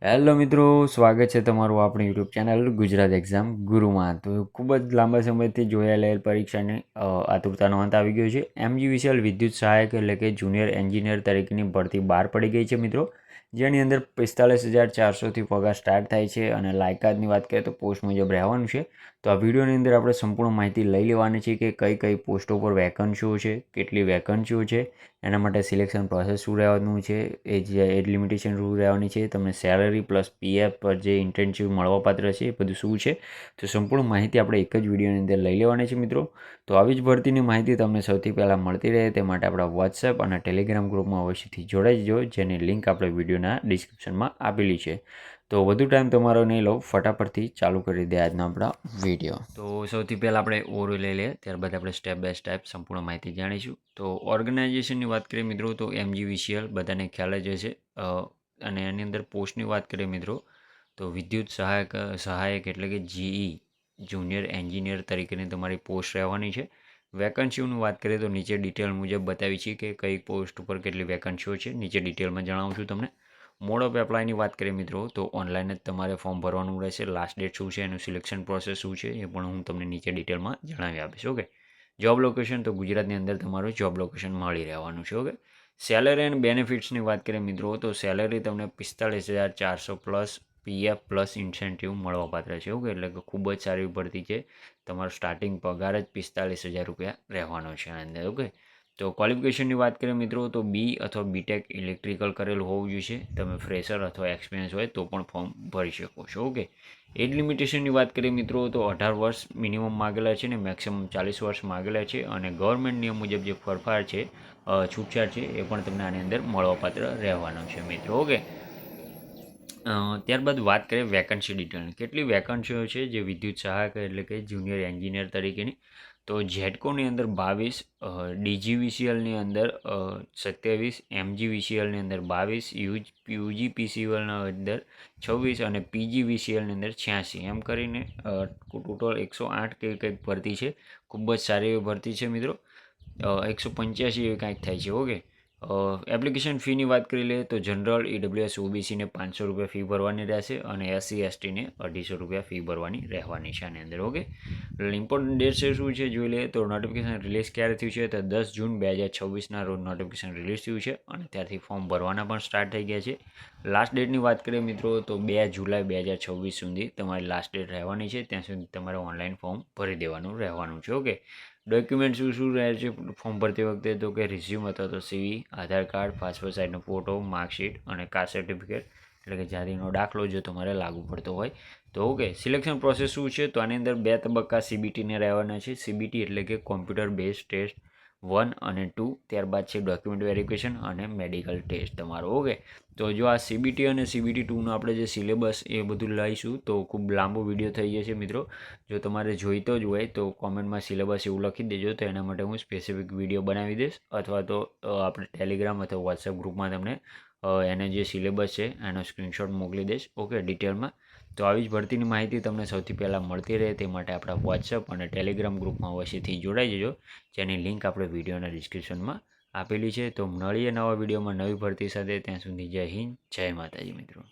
Hello મિત્રો, સ્વાગત છે તમારું આપણી યુટ્યુબ ચેનલ ગુજરાત એક્ઝામ ગુરુમાં. તો ખૂબ જ લાંબા સમયથી જોયેલ પરીક્ષાની આતુરતાનો અંત આવી ગયો છે. એમજીવીસીએલ વિદ્યુત સહાયક એટલે કે જુનિયર એન્જિનિયર તરીકેની ભરતી બહાર પડી ગઈ છે મિત્રો, જેની અંદર 45,400થી પગાર સ્ટાર્ટ થાય છે અને લાયકાતની વાત કરીએ તો પોસ્ટ મુજબ રહેવાનું છે. તો આ વિડીયોની અંદર આપણે સંપૂર્ણ માહિતી લઈ લેવાની છે કે કઈ કઈ પોસ્ટો પર વેકન્સીઓ છે, કેટલી વેકન્સીઓ છે, એના માટે સિલેક્શન પ્રોસેસ શું રહેવાનું છે, એજ લિમિટેશન શું રહેવાની છે, તમને સેલરી પ્લસ પીએફ પર જે ઇન્ટેન્સિવ મળવાપાત્ર છે એ બધું શું છે. તો સંપૂર્ણ માહિતી આપણે એક જ વિડીયોની અંદર લઈ લેવાની છે મિત્રો. તો આવી જ ભરતીની માહિતી તમને સૌથી પહેલાં મળતી રહે તે માટે આપણા વોટ્સએપ અને ટેલિગ્રામ ગ્રુપમાં અવશ્યથી જોડાઈ જજો, જેની લિંક આપણે વિડીયોના ડિસ્ક્રિપ્શનમાં આપેલી છે. તો વધુ ટાઈમ તમારો નહીં લો, ફટાફટથી ચાલુ કરી દે આજનો આપણા વિડીયો. તો સૌથી પહેલાં આપણે ઓવરવ્યૂ લઈ લઈએ, ત્યારબાદ આપણે સ્ટેપ બાય સ્ટેપ સંપૂર્ણ માહિતી જાણીશું. તો ઓર્ગેનાઇઝેશનની વાત કરીએ મિત્રો તો એમજીવીસીએલ બધાને ખ્યાલ જ હશે. અને એની અંદર પોસ્ટની વાત કરીએ મિત્રો તો વિદ્યુત સહાયક એટલે કે જીઈ જુનિયર એન્જિનિયર તરીકેની તમારી પોસ્ટ રહેવાની છે. વેકન્સીઓની વાત કરીએ તો નીચે ડિટેલ મુજબ બતાવી છે કે કઈ પોસ્ટ ઉપર કેટલી વેકન્સીઓ છે, નીચે ડિટેલમાં જણાવું છું તમને. મોડ ઓફ એપ્લાયની વાત કરીએ મિત્રો તો ઓનલાઈન જ તમારે ફોર્મ ભરવાનું રહેશે. લાસ્ટ ડેટ શું છે, એનું સિલેક્શન પ્રોસેસ શું છે એ પણ હું તમને નીચે ડિટેલમાં જણાવી આપીશ. ઓકે. જોબ લોકેશન તો ગુજરાતની અંદર તમારું જોબ લોકેશન મળી રહેવાનું છે. ઓકે. સેલરી એન્ડ બેનિફિટ્સની વાત કરીએ મિત્રો તો સેલરી તમને 45,400 પ્લસ પીએફ પ્લસ ઇન્સેન્ટિવ મળવાપાત્ર છે. ઓકે, એટલે કે ખૂબ જ સારી ભરતી છે. તમારો સ્ટાર્ટિંગ પગાર જ 45,000 રૂપિયા રહેવાનો છે આની અંદર. ઓકે. તો ક્વોલિફિકેશનની વાત કરીએ મિત્રો તો બી અથવા બીટેક ઇલેક્ટ્રિકલ કરેલું હોવું જોઈએ. તમે ફ્રેશર અથવા એક્સપિરિયન્સ હોય તો પણ ફોર્મ ભરી શકો છો. ઓકે. એજ લિમિટેશનની વાત કરીએ મિત્રો તો 18 વર્ષ મિનિમમ માગેલા છે ને મેક્સિમમ 40 વર્ષ માગેલા છે. અને ગવર્મેન્ટ નિયમ મુજબ જે ફેરફાર છે, છૂટછાટ છે એ પણ તમને આની અંદર મળવાપાત્ર રહેવાનો છે મિત્રો. ઓકે. ત્યારબાદ વાત કરીએ વેકન્સી ડિટેલની. કેટલી વેકન્સીઓ છે જે વિદ્યુત સહાયક એટલે કે જુનિયર એન્જિનિયર તરીકેની તો ઝેડકોની અંદર 22, ડીજીવીસીએલની અંદર 27, એમજીવીસીએલની અંદર 22, યુજીપીસીએલની અંદર 26 અને પીજીવીસીએલની અંદર 86 એમ કરીને ટોટલ 108 કે કંઈક ભરતી છે. ખૂબ જ સારી એવી ભરતી છે મિત્રો. 185 એવી કાંઈક થાય છે. ઓકે. એપ્લિકેશન ફીની વાત કરી લઈએ તો જનરલ, ઈડબ્લ્યુએસ, ઓબીસીને 500 રૂપિયા ફી ભરવાની રહેશે અને એસસી એસટીને 250 રૂપિયા ફી ભરવાની રહેવાની છે આની અંદર. ઓકે. ઇમ્પોર્ટન્ટ ડેટ્સ શું છે જોઈ લઈએ તો નોટિફિકેશન રિલીઝ ક્યારે થયું છે તો 10 જૂન 2026ના રોજ નોટિફિકેશન રિલીઝ થયું છે અને ત્યારથી ફોર્મ ભરવાના પણ સ્ટાર્ટ થઈ ગયા છે. લાસ્ટ ડેટની વાત કરીએ મિત્રો તો 2 જુલાઈ 2026 સુધી તમારી લાસ્ટ ડેટ રહેવાની છે. ત્યાં સુધી તમારે ઓનલાઈન ફોર્મ ભરી દેવાનું રહેવાનું છે. ઓકે. ડોક્યુમેન્ટ શું રહે છે ફોર્મ ભરતી વખતે તો કે રિઝ્યુમ અથવા તો સીવી, આધાર કાર્ડ, પાસપોર્ટ સાઇઝનો ફોટો, માર્કશીટ અને કાસ્ટ સર્ટિફિકેટ એટલે કે જાતિનો દાખલો જો તમારે લાગુ પડતો હોય તો. ઓકે. સિલેક્શન પ્રોસેસ શું છે તો આની અંદર 2 તબક્કા સીબીટીને રહેવાના છે. સીબીટી એટલે કે કોમ્પ્યુટર બેઝ ટેસ્ટ 1 અને 2, ત્યારબાદ છે ડોક્યુમેન્ટ વેરિફિકેશન અને મેડિકલ ટેસ્ટ તમારો. ઓકે. તો જો આ સીબીટી અને સીબીટી 2નો આપણે જે સિલેબસ એ બધું લઈશું તો ખૂબ લાંબો વિડીયો થઈ જશે મિત્રો. જો તમારે જોઈતો જ હોય તો કોમેન્ટમાં સિલેબસ એવું લખી દેજો, તો એના માટે હું સ્પેસિફિક વિડીયો બનાવી દઈશ અથવા તો આપણે ટેલિગ્રામ અથવા વોટ્સએપ ગ્રુપમાં તમને એને જે સિલેબસ છે એનો સ્ક્રીનશોટ મોકલી દઈશ. ઓકે, ડિટેલમાં. તો આવી જ ભરતીની માહિતી તમને સૌથી પહેલાં મળતી રહે તે માટે આપણા વોટ્સએપ અને ટેલિગ્રામ ગ્રુપમાં અવશ્યથી જોડાઈ જજો, જેની લિંક આપણે વિડીયોના ડિસ્ક્રિપ્શનમાં આપેલી છે. તો મળીએ નવા વિડીયોમાં નવી ભરતી સાથે. ત્યાં સુધી જય હિન્દ, જય માતાજી મિત્રો.